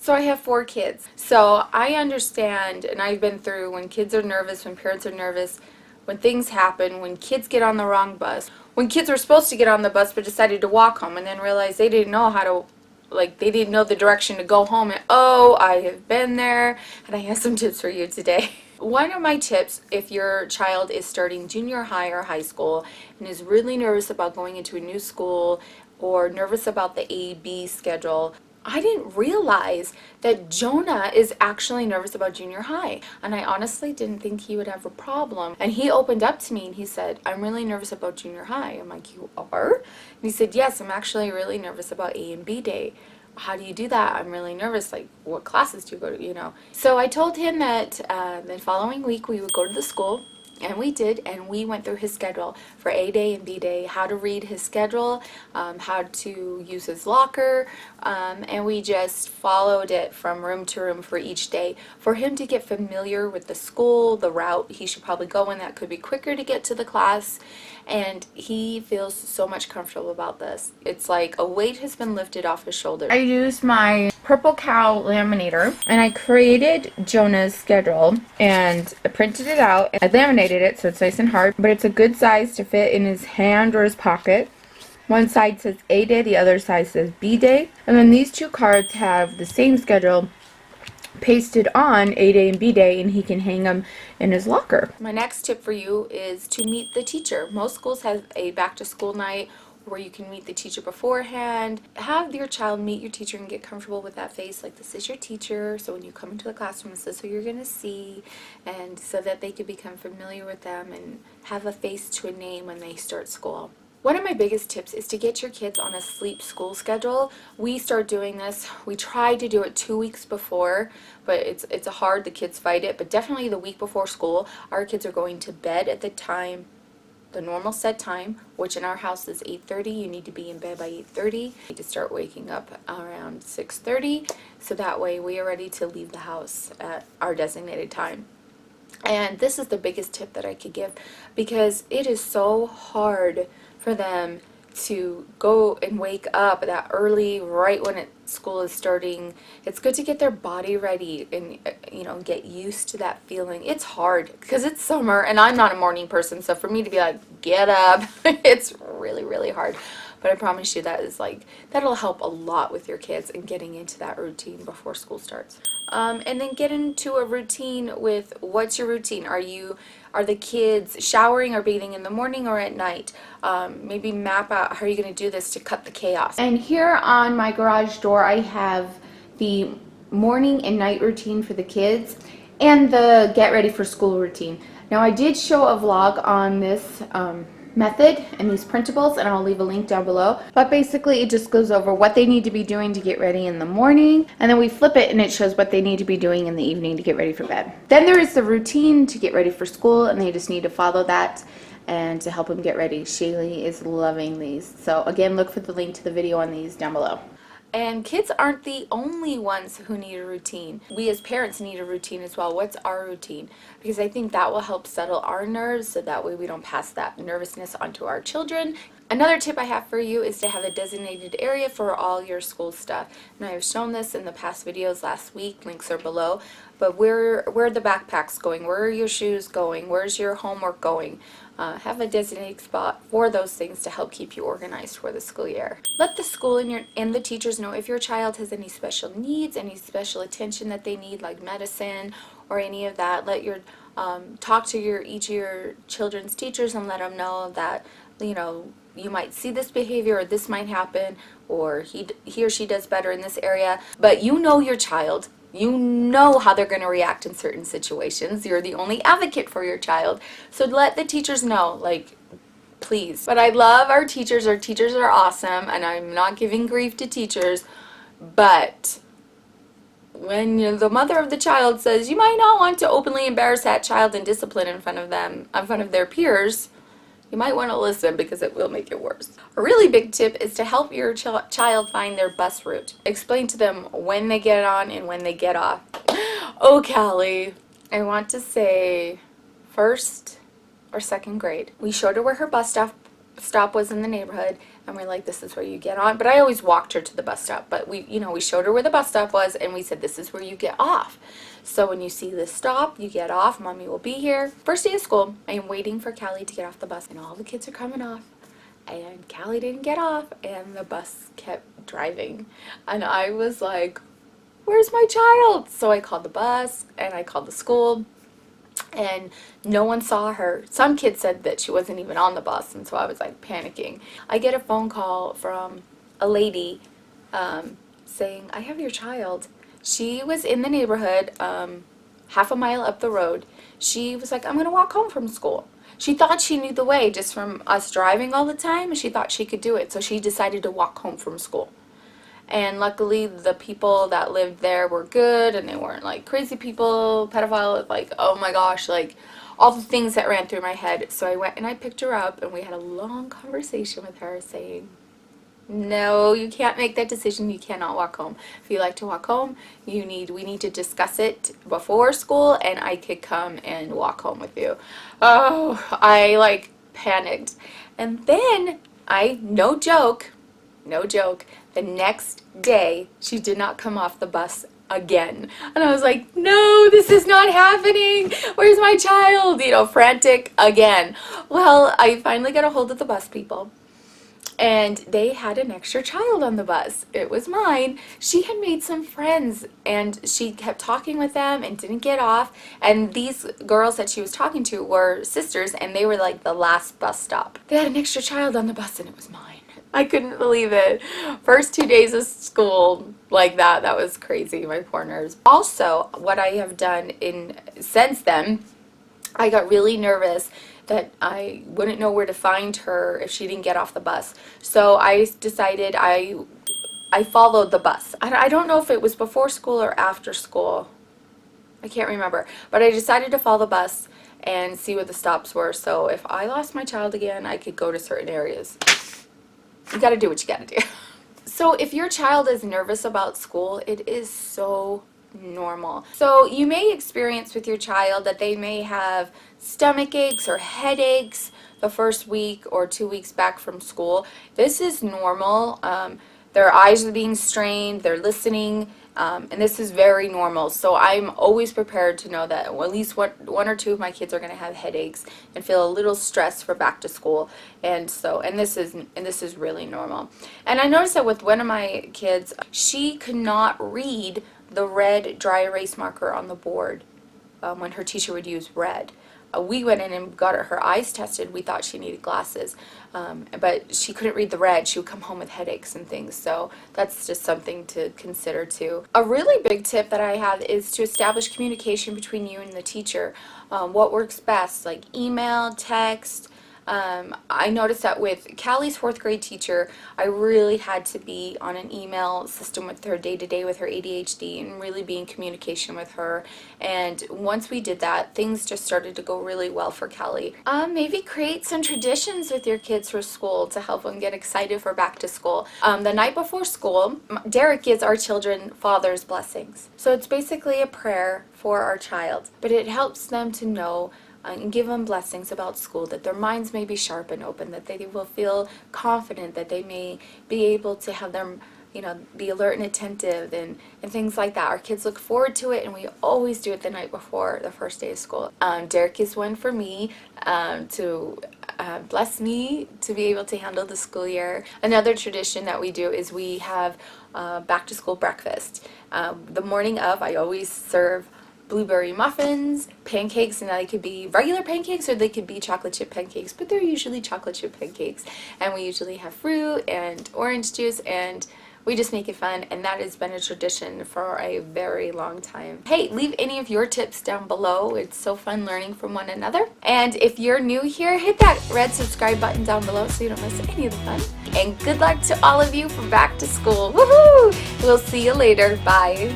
So I have 4 kids. So I understand, and I've been through when kids are nervous, when parents are nervous, when things happen, when kids get on the wrong bus, when kids were supposed to get on the bus but decided to walk home and then realized they didn't know how to, like, they didn't know the direction to go home. And oh, I have been there, and I have some tips for you today. One of my tips, if your child is starting junior high or high school and is really nervous about going into a new school or nervous about the A-B schedule, I didn't realize that Jonah is actually nervous about junior high, and I honestly didn't think he would have a problem. And he opened up to me and he said, I'm really nervous about junior high. I'm like, you are? And he said, yes, I'm actually really nervous about A and B day. How do you do that? I'm really nervous. Like, what classes do you go to, So I told him that the following week we would go to the school. And we did, and we went through his schedule for A day and B day, how to read his schedule, how to use his locker, and we just followed it from room to room for each day for him to get familiar with the school, the route he should probably go in that could be quicker to get to the class, and he feels so much comfortable about this. It's like a weight has been lifted off his shoulders. I used my Purple Cow laminator, and I created Jonah's schedule, and I printed it out. I laminated it so it's nice and hard, but it's a good size to fit in his hand or his pocket. One side says A day, the other side says B day, and then these 2 cards have the same schedule pasted on A day and B day, and he can hang them in his locker. My next tip for you is to meet the teacher. Most schools have a back to school night where you can meet the teacher beforehand. Have your child meet your teacher and get comfortable with that face, like this is your teacher, so when you come into the classroom this is who you're going to see, and so that they can become familiar with them and have a face to a name when they start school. One of my biggest tips is to get your kids on a sleep school schedule. We start doing this. We try to do it 2 weeks before, but it's hard. The kids fight it. But definitely the week before school, our kids are going to bed at the time, the normal set time, which in our house is 8:30. You need to be in bed by 8:30. You need to start waking up around 6:30, so that way we are ready to leave the house at our designated time. And this is the biggest tip that I could give, because it is so hard for them to go and wake up that early, right when school is starting. It's good to get their body ready and get used to that feeling. It's hard because it's summer and I'm not a morning person, so for me to be like, get up, it's really, really hard. But I promise you that'll help a lot with your kids and getting into that routine before school starts. And then get into a routine with, what's your routine? Are the kids showering or bathing in the morning or at night? Maybe map out how are you going to do this to cut the chaos. And here on my garage door I have the morning and night routine for the kids and the get ready for school routine. Now I did show a vlog on this method and these printables, and I'll leave a link down below, but basically it just goes over what they need to be doing to get ready in the morning, and then we flip it and it shows what they need to be doing in the evening to get ready for bed. Then there is the routine to get ready for school, and they just need to follow that and to help them get ready. Shaylee is loving these, so again, look for the link to the video on these down below. And kids aren't the only ones who need a routine. We as parents need a routine as well. What's our routine? Because I think that will help settle our nerves, so that way we don't pass that nervousness onto our children. Another tip I have for you is to have a designated area for all your school stuff. And I have shown this in the past videos last week, links are below. But where are the backpacks going? Where are your shoes going? Where's your homework going? Have a designated spot for those things to help keep you organized for the school year. Let the school and the teachers know if your child has any special needs, any special attention that they need, like medicine or any of that. Let your talk to each of your children's teachers and let them know that you might see this behavior, or this might happen, or he or she does better in this area. But you know your child. You know how they're going to react in certain situations. You're the only advocate for your child. So let the teachers know, like, please. But I love our teachers. Our teachers are awesome, and I'm not giving grief to teachers. But when the mother of the child says, you might not want to openly embarrass that child and discipline in front of their peers, you might want to listen, because it will make it worse. A really big tip is to help your child find their bus route. Explain to them when they get on and when they get off. Oh, Callie, I want to say 1st or 2nd grade. We showed her where her bus stop was in the neighborhood, And we're like, this is where you get on. But I always walked her to the bus stop. But we showed her where the bus stop was, and we said, this is where you get off. So when you see this stop, you get off. Mommy will be here. First day of school, I am waiting for Callie to get off the bus, and all the kids are coming off. And Callie didn't get off, and the bus kept driving. And I was like, where's my child? So I called the bus, and I called the school, and no one saw her. Some kids said that she wasn't even on the bus, and so I was like panicking. I get a phone call from a lady saying, I have your child. She was in the neighborhood, half a mile up the road. She was like, I'm going to walk home from school. She thought she knew the way just from us driving all the time, and she thought she could do it. So she decided to walk home from school. And luckily, the people that lived there were good, and they weren't like crazy people, pedophile, like, oh my gosh, like all the things that ran through my head. So I went and I picked her up, and we had a long conversation with her saying, no, you can't make that decision. You cannot walk home. If you like to walk home, we need to discuss it before school, and I could come and walk home with you. Oh, I like panicked. And then no joke, the next day, she did not come off the bus again. And I was like, no, this is not happening. Where's my child? Frantic again. Well, I finally got a hold of the bus people, and they had an extra child on the bus. It was mine. She had made some friends, and she kept talking with them and didn't get off. And these girls that she was talking to were sisters, and they were like the last bus stop. They had an extra child on the bus, and it was mine. I couldn't believe it. First 2 days of school like that was crazy, my poor nerves. Also, what I have done since then, I got really nervous that I wouldn't know where to find her if she didn't get off the bus. So I decided I followed the bus. I don't know if it was before school or after school. I can't remember. But I decided to follow the bus and see where the stops were. So if I lost my child again, I could go to certain areas. You gotta do what you gotta do. So if your child is nervous about school, it is so normal. So you may experience with your child that they may have stomach aches or headaches the first week or 2 weeks back from school. This is normal. Their eyes are being strained, they're listening, and this is very normal. So I'm always prepared to know that at least one or two of my kids are going to have headaches and feel a little stressed for back to school. And this is really normal. And I noticed that with one of my kids, she could not read the red dry erase marker on the board when her teacher would use red. We went in and got her eyes tested. We thought she needed glasses, but she couldn't read the red. She would come home with headaches and things, so that's just something to consider too. A really big tip that I have is to establish communication between you and the teacher. What works best, like email, text. I noticed that with Callie's 4th grade teacher, I really had to be on an email system with her day to day with her ADHD and really be in communication with her. And once we did that, things just started to go really well for Callie. Maybe create some traditions with your kids for school to help them get excited for back to school. The night before school, Derek gives our children Father's blessings. So it's basically a prayer for our child, but it helps them to know and give them blessings about school, that their minds may be sharp and open, that they will feel confident, that they may be able to have them, be alert and attentive and things like that. Our kids look forward to it, and we always do it the night before the first day of school. Derek is one for me to bless me to be able to handle the school year. Another tradition that we do is we have back to school breakfast. The morning of, I always serve blueberry muffins, pancakes, and they could be regular pancakes or they could be chocolate chip pancakes, but they're usually chocolate chip pancakes. And we usually have fruit and orange juice, and we just make it fun, and that has been a tradition for a very long time. Hey, leave any of your tips down below. It's so fun learning from one another. And if you're new here, hit that red subscribe button down below so you don't miss any of the fun. And good luck to all of you for back to school. Woohoo! We'll see you later. Bye.